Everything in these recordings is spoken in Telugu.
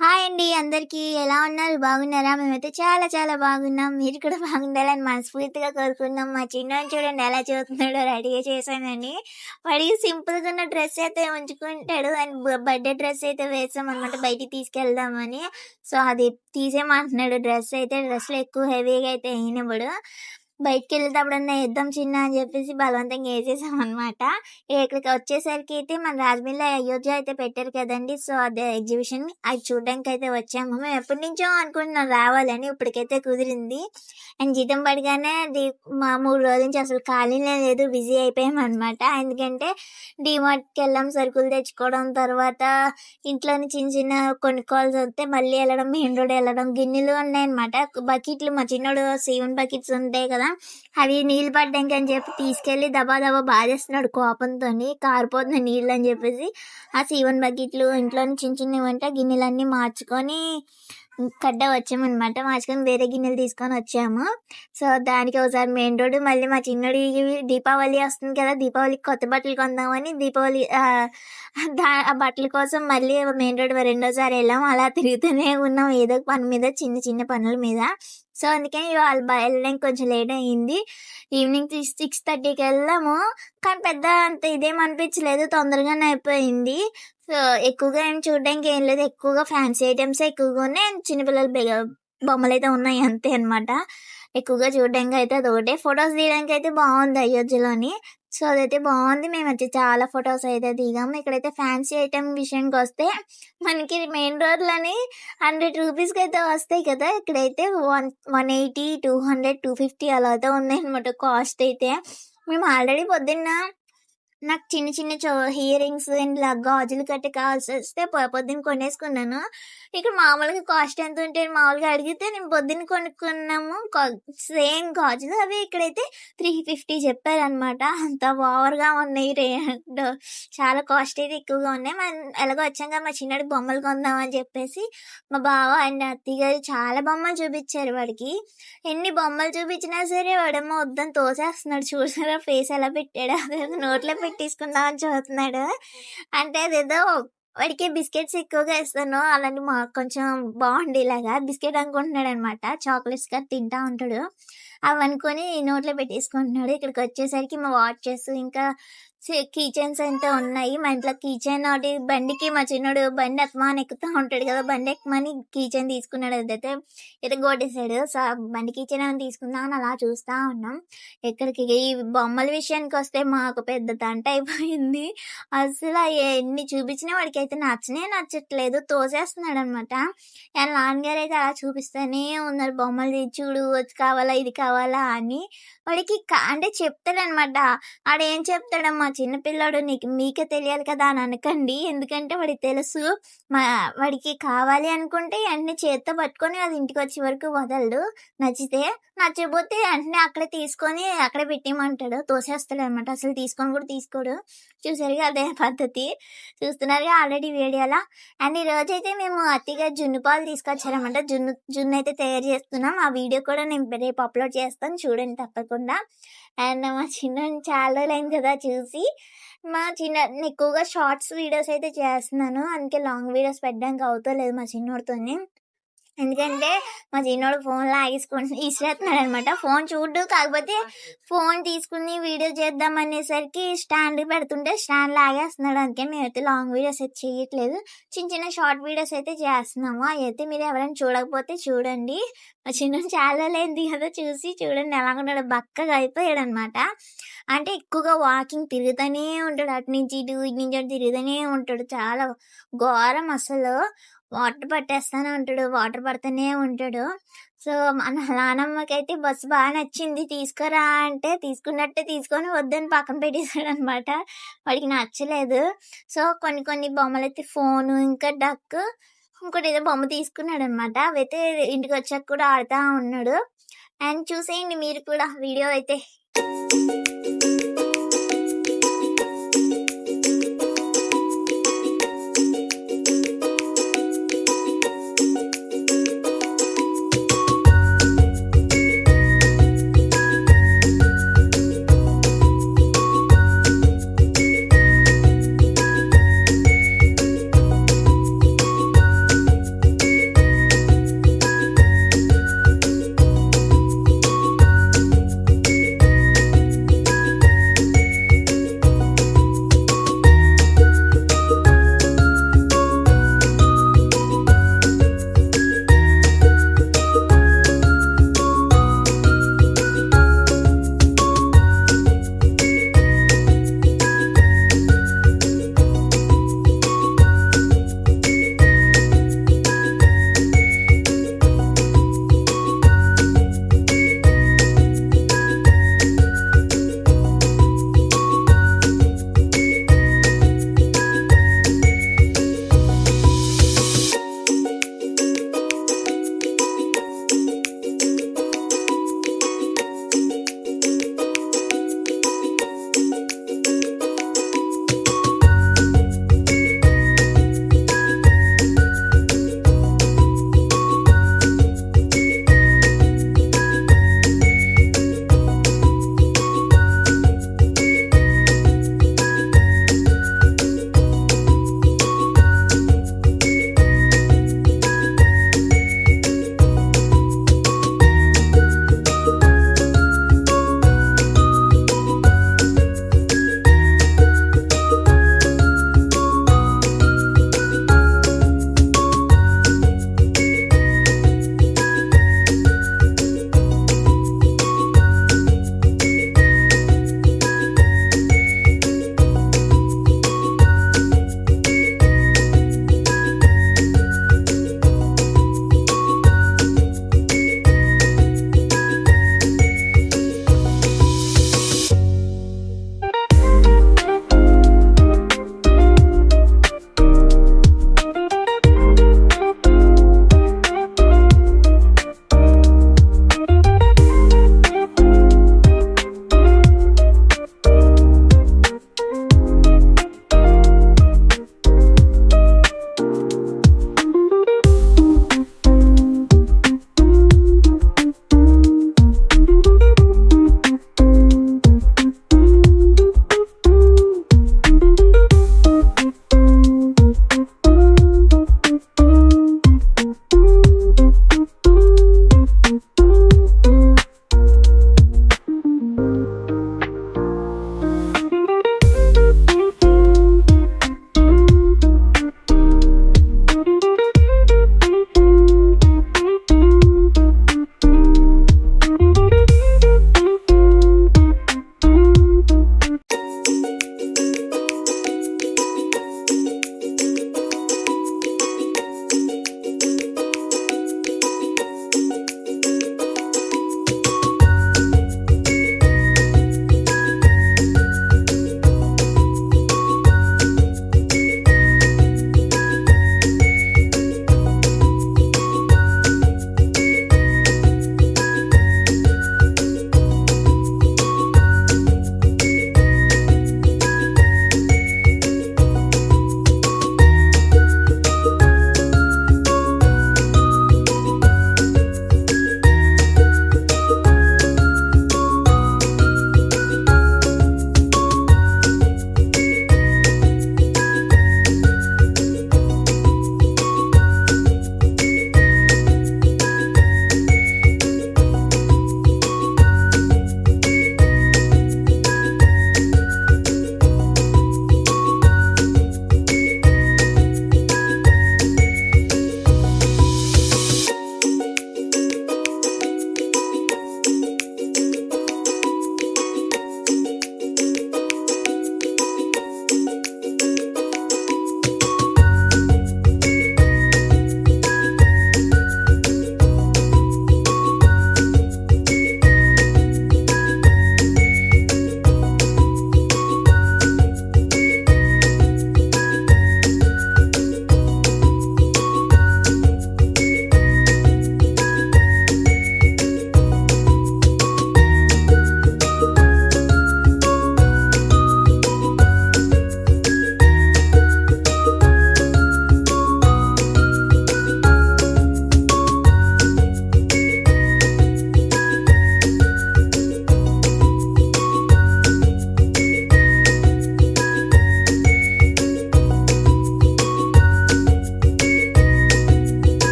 హాయ్ అండి అందరికీ. ఎలా ఉన్నారు? బాగున్నారా? మేమైతే చాలా చాలా బాగున్నాం. మీరు కూడా బాగుండాలని మనస్ఫూర్తిగా కోరుకున్నాం. మా చిన్నోడిని చూడండి ఎలా చదువుతున్నాడో, రెడీగా చేశానని. వాడికి సింపుల్‌గా ఉన్న డ్రెస్ అయితే ఉంచుకుంటాడు. అండ్ బర్త్‌డే డ్రెస్ అయితే వేసామనమాట బయటికి తీసుకెళ్దామని. సో, అది తీసేయమంటున్నాడు డ్రెస్ అయితే. డ్రెస్‌లో ఎక్కువ హెవీగా అయితే ఎయనివ్వడు. బయటికెళ్ళేటప్పుడన్నా ఏద్దాం చిన్న అని చెప్పేసి బలవంతంగా ఏసేసామనమాట. ఇక్కడికి వచ్చేసరికి అయితే మన రాజమండ్రిలో అయోధ్య అయితే పెట్టారు కదండీ! సో, అదే ఎగ్జిబిషన్. అది చూడ్డానికైతే వచ్చాము. మేము ఎప్పటినుంచో అనుకుంటున్నాం రావాలని. ఇప్పటికైతే కుదిరింది. అండ్ జీతం పడగానే మా 3 రోజుల నుంచి అసలు ఖాళీనే లేదు. బిజీ అయిపోయామనమాట. ఎందుకంటే డీమార్ట్‌కెళ్ళాం సరుకులు తెచ్చుకోవడం, తర్వాత ఇంట్లోని చిన్న చిన్న కొనుక్కోవాల్సొస్తే మళ్ళీ ఎళ్ళడం, మెయిన్ రోడ్ ఎళ్ళడం, గిన్నెలు ఉన్నాయనమాట. బకెట్లు మా చిన్నోడు 7 బకెట్స్ ఉంటాయి కదా! అవి నీళ్ళు పడ్డానికని చెప్పి తీసుకెళ్ళి దబా దబా బాధేస్తున్నాడు కోపంతోని. కారిపోతున్నాయి నీళ్ళని చెప్పేసి. ఆ 7 బకెట్లు ఇంట్లోని చిన్న చిన్నవంటే గిన్నెలన్నీ మార్చుకొని వచ్చామనమాట. మార్చుకొని వేరే గిన్నెలు తీసుకొనొచ్చాము. సో, దానికి ఒకసారి మెయిన్ రోడ్ మళ్ళీ మా చిన్నోడికి దీపావళి వస్తుంది కదా! దీపావళికి కొత్త బట్టలు కొందామని ఆ బట్టల కోసం మళ్ళీ మెయిన్ రోడ్ రెండోసారి ఎళ్ళాము. అలా తిరుగుతూనే ఉన్నాం ఏదో ఒక పని మీద, చిన్న చిన్న పనుల మీద. సో, అందుకని ఇవాళ వెళ్ళడానికి కొంచెం లేట్ అయింది. ఈవినింగ్ 6:30కి వెళ్ళాము. కానీ పెద్ద అంత ఇదేం అనిపించలేదు. తొందరగానే అయిపోయింది. సో, ఎక్కువగా ఏం చూడడానికి ఏం లేదు. ఎక్కువగా ఫ్యాన్సీ ఐటెమ్సే ఎక్కువగా ఉన్నాయి. అండ్ చిన్నపిల్లల బొమ్మలైతే ఉన్నాయి అంతే అనమాట. ఎక్కువగా చూడడానికి అయితే అదొకటే. ఫోటోస్ తీయడానికైతే బాగుంది అయోధ్యలోని. సో, అదైతే బాగుంది. మేమైతే చాలా ఫోటోస్ అయితే దిగాము. ఇక్కడైతే ఫ్యాన్సీ ఐటెమ్ విషయానికొస్తే మనకి మెయిన్ రోడ్‌లోని 100 రూపీస్‌కైతే వస్తాయి కదా! ఇక్కడైతే 180, 200, 250 అలా అయితే ఉన్నాయనమాట కాస్ట్ అయితే. మేము ఆల్రెడీ పొద్దున్న నాకు చిన్న చిన్న ఇయర్ రింగ్స్ అండ్ ఇలా గాజులు కట్ట కావాల్సొస్తే పొద్దున్న కొనేసుకున్నాను. ఇక్కడ మామూలుగా కాస్ట్ ఎంతుంటే మామూలుగా అడిగితే నేను పొద్దున్న కొనుక్కున్నాము. సేమ్ గాజులు అవి ఇక్కడైతే 350 చెప్పారనమాట. అంత ఓవర్‌గా ఉన్నాయి రేట్. చాలా కాస్ట్ అయితే ఎక్కువగా ఉన్నాయి. మనం ఎలాగో వచ్చాం కదా! మా చిన్నోడికి బొమ్మలు కొందాం అని చెప్పేసి మా బావ అండ్ అత్తయ్య గారు చాలా బొమ్మలు చూపిచ్చారు వాడికి. ఎన్ని బొమ్మలు చూపించినా సరే వాడేమో వద్దని తోసేస్తున్నాడు. చూసారా ఫేస్ ఎలా పెట్టాడో? అదేదో నోట్లో పెట్టేసుకుందాం అని చూస్తున్నాడు. అంటే అదేదో వాడికి బిస్కెట్స్ ఎక్కువగా ఇస్తాను. అలాంటి కొంచెం బాగుండేలాగా బిస్కెట్ అనుకుంటున్నాడనమాట. చాక్లెట్స్ కదా తింటా ఉంటాడు. అవనుకొని నోట్లో పెట్టేసుకుంటున్నాడు. ఇక్కడికొచ్చేసరికి మా వాచెస్ ఇంకా కీ చైన్స్ అయితే ఉన్నాయి. మా ఇంట్లో కీ చైన్ ఒకటి బండికి మా చిన్నోడు బండి అస్తమానం ఎక్కుతా ఉంటాడు కదా! బండి ఎక్కమని కీ చైన్ తీసుకున్నాడు. అదైతే ఎరగొట్టేసాడు. సో, బండి కీ చైన్ ఏమైనా తీసుకుందాం అని అలా చూస్తా ఉన్నాం. ఈ బొమ్మల విషయానికొస్తే మాకు పెద్ద తంట అయిపోయింది. అసలు ఎన్ని చూపించినా వాడికైతే నచ్చట్లేదు. తోసేస్తున్నాడనమాట. వాళ్ళ నాన్నగారైతే అలా చూపిస్తూనే ఉన్నారు. బొమ్మలు చూడు, అది కావాలా, ఇది కావాలా అని. వాడికి అంటే చెప్తాడనమాట. ఆడేం చెప్తాడమ్మా చిన్న పిల్లోడు మీకే తెలియాలి కదా అని అనకండి. ఎందుకంటే వాడికి తెలుసు. వాడికి కావాలి అనుకుంటే వెంటనే చేత్తో పట్టుకొని అది ఇంటికొచ్చే వరకు వదలడు. నచ్చకపోతే వెంటనే అక్కడే తీసుకొని అక్కడే పెట్టేయమంటాడు. తోసేస్తాడనమాట. అసలు తీసుకొని కూడా తీసుకోడు. చూసారుగా అదే పద్ధతి. చూస్తున్నారుగా ఆల్రెడీ వీడియోలో. అండ్ ఈరోజైతే మేము అత్తయ్య జున్ను పాలు తీసుకొచ్చారనమాట. జున్ను అయితే తయారు చేస్తున్నాం. ఆ వీడియో కూడా నేను రేపు అప్లోడ్ చేస్తాను చూడండి తప్పకుండా. అండ్ మా చిన్నోడిని చాలా రోజులైంది కదా చూసి. నేను ఎక్కువగా షార్ట్స్ వీడియోస్ అయితే చేస్తున్నాను. అందుకే లాంగ్ వీడియోస్ పెట్టడానికి అవుతలేదు మా చిన్నోడితోని. ఎందుకంటే మా చిన్నోడు ఫోన్ ఇసిరేస్తున్నాడనమాట. ఫోన్ చూడ్డు. కాకపోతే ఫోన్ తీసుకుని వీడియో చేద్దాం అనేసరికి స్టాండ్ పెడుతుంటే స్టాండ్ లాగేస్తున్నాడు. అందుకే మేమైతే లాంగ్ వీడియోస్ అయితే చేయట్లేదు. చిన్న చిన్న షార్ట్ వీడియోస్ అయితే చేస్తున్నాము. అవి అయితే మీరు ఎవరైనా చూడకపోతే చూడండి. మా చిన్నోడు చాలా రోజులైంది కదా చూసి. చూడండి ఎలాగున్నాడో బక్కగా అయిపోయాడనమాట. అంటే ఎక్కువగా వాకింగ్ తిరుగుతూనే ఉంటాడు. అటు నుంచి ఇటు నుంచి తిరుగుతూనే ఉంటాడు. చాలా ఘోరం అసలు. వాటర్ పట్టేస్తానే ఉంటాడు. వాటర్ పడుతూనే ఉంటాడు. సో, మన నానమ్మకైతే బస్సు బాగా నచ్చింది. తీసుకురా అంటే తీసుకున్నట్టే తీసుకొని వద్దని పక్కన పెట్టేశాడనమాట. వాడికి నచ్చలేదు. సో, కొన్ని బొమ్మలైతే ఫోను, ఇంకా డక్, ఇంకోటి ఏదో బొమ్మ తీసుకున్నాడనమాట. అవైతే ఇంటికొచ్చాక కూడా ఆడుతూ ఉన్నాడు. అండ్ చూసేయండి మీరు కూడా వీడియో అయితే.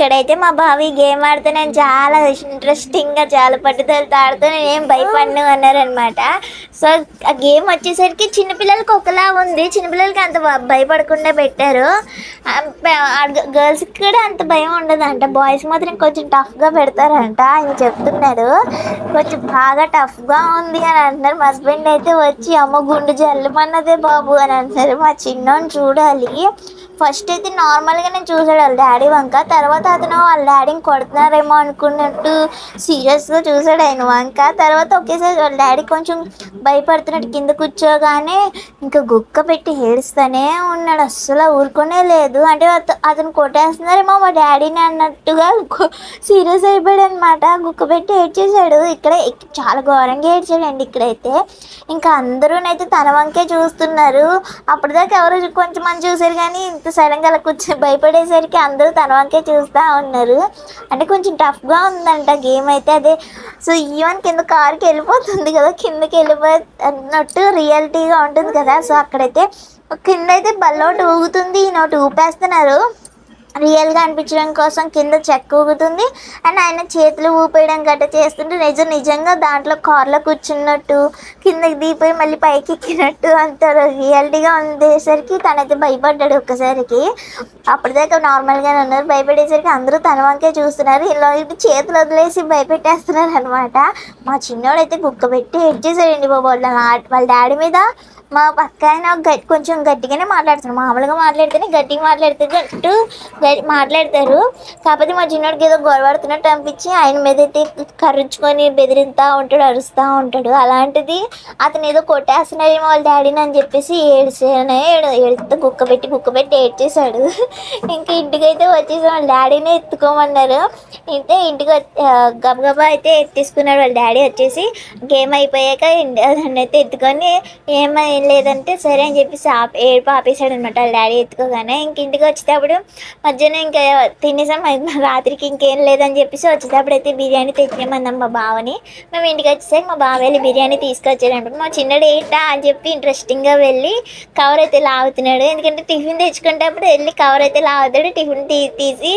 ఇక్కడైతే మా బావి గేమ్ ఆడితే నేను చాలా ఇంట్రెస్టింగ్గా చాలా పట్టుదలతో ఆడుతూ నేను ఏం భయపడను అన్నారనమాట. సో ఆ గేమ్ వచ్చేసరికి చిన్నపిల్లలకి ఒకలా ఉంది, చిన్నపిల్లలకి అంత భయపడకుండా పెట్టారు. గర్ల్స్కి కూడా అంత భయం ఉండదంట, బాయ్స్ మాత్రం కొంచెం టఫ్గా పెడతారంట. ఆయన చెప్తున్నాడు కొంచెం బాగా టఫ్గా ఉంది అని అంటున్నారు. మా హస్బెండ్ అయితే వచ్చి అమ్మ గుండు జల్లుమన్నదే బాబు అని అంటున్నారు. మా చిన్నోని చూడాలి. ఫస్ట్ అయితే నార్మల్గా నేను చూసాడు వాళ్ళ డాడీ వంక, తర్వాత అతను వాళ్ళ డాడీని కొడుతున్నారేమో అనుకున్నట్టు సీరియస్గా చూసాడు ఆయన వంక. తర్వాత ఒకేసారి వాళ్ళ డాడీ కొంచెం భయపడుతున్నట్టు కింద కూర్చోగానే ఇంకా గుక్క పెట్టి ఏడుస్తూనే ఉన్నాడు, అస్సలు ఊరుకునే లేదు. అంటే అతను కొట్టేస్తున్నారేమో మా డాడీని అన్నట్టుగా సీరియస్ అయిపోయాడు అనమాట. గుక్క పెట్టి ఏడ్చేసాడు. ఇక్కడ చాలా ఘోరంగా ఏడ్చాడండి ఇక్కడైతే. ఇంకా అందరూనైతే తన వంకే చూస్తున్నారు. అప్పటిదాకా ఎవరు కొంచెం మంది చూసారు, కానీ ఇంత సడన్గా అలా కూర్చొని భయపడేసరికి అందరూ తన వంకే చూస్తూ ఉన్నారు. అంటే కొంచెం టఫ్గా ఉందంట గేమ్ అయితే. అదే సో ఈవెన్ కింద కారుకి వెళ్ళిపోతుంది కదా, కిందకి వెళ్ళిపోతున్నట్టు రియాలిటీగా ఉంటుంది కదా. సో అక్కడైతే కింద అయితే బల్లోటి ఊగుతుంది, ఈయనోటి ఊపేస్తున్నారు రియల్గా అనిపించడం కోసం. కింద చెక్క ఊగుతుంది అండ్ ఆయన చేతులు ఊపేయడం గట్ట చేస్తుంటే నిజంగా దాంట్లో కార్లో కూర్చున్నట్టు, కిందకి దిగిపోయి మళ్ళీ పైకి ఎక్కినట్టు అంత రియాలిటీగా ఉండేసరికి తనైతే భయపడ్డాడు ఒక్కసారికి. అప్పటిదాకా నార్మల్గానే ఉన్నారు, భయపడేసరికి అందరూ తన వంకే చూస్తున్నారు. ఇలా ఇటు చేతులు వదిలేసి భయపెట్టేస్తున్నారు అనమాట. మా చిన్నోడైతే గుక్క పెట్టి ఎడ్చేసాడండి బాబు. వాళ్ళ డాడీ మీద మా పక్క ఆయన కొంచెం గట్టిగానే మాట్లాడుతారు, మామూలుగా మాట్లాడితేనే గట్టిగా మాట్లాడతారు. కాకపోతే మా చిన్నోడికి ఏదో గొడవడుతున్నట్టు అనిపించి ఆయన మీద అయితే కర్రించుకొని బెదిరిస్తూ ఉంటాడు, అరుస్తూ ఉంటాడు. అలాంటిది అతను ఏదో కొట్టేస్తున్నాడేమో వాళ్ళ డాడీని అని చెప్పేసి ఏడుస్తూ గుక్క పెట్టి ఏడ్చేశాడు. ఇంకా ఇంటికైతే వచ్చేసి వాళ్ళ డాడీనే ఎత్తుకోమన్నారు. అయితే ఇంటికి గబగబా అయితే ఎత్తేసుకున్నాడు వాళ్ళ డాడీ వచ్చేసి. గేమ్ అయిపోయాక దాన్ని అయితే ఎత్తుకొని ఏం లేదంటే సరే అని చెప్పేసి ఏడుపు ఆపేసాడు అనమాట వాళ్ళ డాడీ ఎత్తుకోగానే. ఇంక ఇంటికి వచ్చేటప్పుడు మధ్యాహ్నం ఇంకా తినేసాం, రాత్రికి ఇంకేం లేదని చెప్పేసి వచ్చేటప్పుడు అయితే బిర్యానీ తెచ్చామన్నాం మా బావని. మేము ఇంటికి వచ్చేసాక మా బావ వెళ్ళి బిర్యానీ తీసుకొచ్చాడనమాట. మా చిన్నడు ఏంటా అని చెప్పి ఇంట్రెస్టింగ్గా వెళ్ళి కవర్ అయితే లాగుతున్నాడు. ఎందుకంటే టిఫిన్ తెచ్చుకునేటప్పుడు వెళ్ళి కవర్ అయితే లాగుతాడు, టిఫిన్ తీసి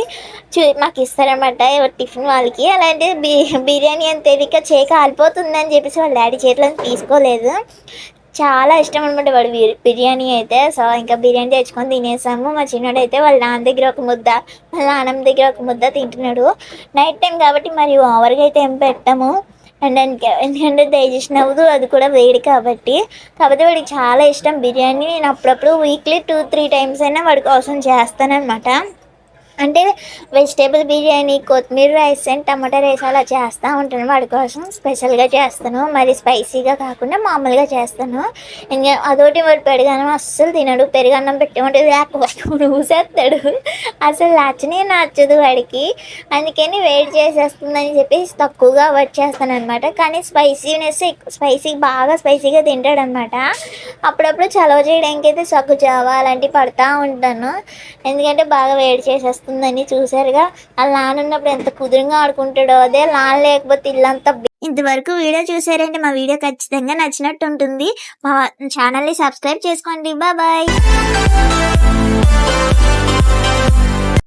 మాకు ఇస్తారనమాట టిఫిన్ వాళ్ళకి. అలాంటి బిర్యానీ అని తెలియక కాలిపోతుందని చెప్పేసి వాళ్ళ డాడీ చేతిలో తీసుకోలేదు. చాలా ఇష్టం అనమాట వాడు బిర్యానీ అయితే. సో ఇంకా బిర్యానీ తెచ్చుకొని తినేసాము. మా చిన్నోడు అయితే వాళ్ళ నాన్న దగ్గర ఒక ముద్ద, వాళ్ళ నాన్నమ్మ దగ్గర ఒక ముద్ద తింటున్నాడు. నైట్ టైం కాబట్టి మరి ఓవర్గా అయితే ఏం పెట్టాము. అండ్ ఎందుకంటే డైజెషన్ అవ్వదు, అది కూడా వేడి కాబట్టి. కాకపోతే వాడికి చాలా ఇష్టం బిర్యానీ. నేను అప్పుడప్పుడు వీక్లీ 2-3 టైమ్స్ అయినా వాడి కోసం చేస్తానన్నమాట. అంటే వెజిటేబుల్ బిర్యానీ, కొత్తిమీర రైస్ అండ్ టమాటా రైస్ అలా చేస్తూ ఉంటాను వాడి కోసం, స్పెషల్గా చేస్తాను. మరి స్పైసీగా కాకుండా మామూలుగా చేస్తాను. ఇంకా అదొకటి వాడు పెరుగన్నం అస్సలు తినడు. పెరుగన్నం పెట్టమంటే ఊసేస్తాడు, అసలు నచ్చదు వాడికి. అందుకని వేడి చేసేస్తుందని చెప్పేసి తక్కువగా అవాయిడ్ చేస్తాను అనమాట. కానీ బాగా స్పైసీగా తింటాడనమాట. అప్పుడప్పుడు చలవ చేయడానికి అయితే సగ్గు జావా అలాంటివి పడుతూ ఉంటాను, ఎందుకంటే బాగా వేడి చేసేస్తాను వస్తుందని. చూసారుగా వాళ్ళ నాన్న ఉన్నప్పుడు ఎంత కుదురుగా ఆడుకుంటాడో, అదే నాన్న లేకపోతే ఇల్లంతా. ఇంతవరకు వీడియో చూసారంటే మా వీడియో ఖచ్చితంగా నచ్చినట్టు ఉంటుంది. మా ఛానల్ని సబ్స్క్రైబ్ చేసుకోండి. బాయ్.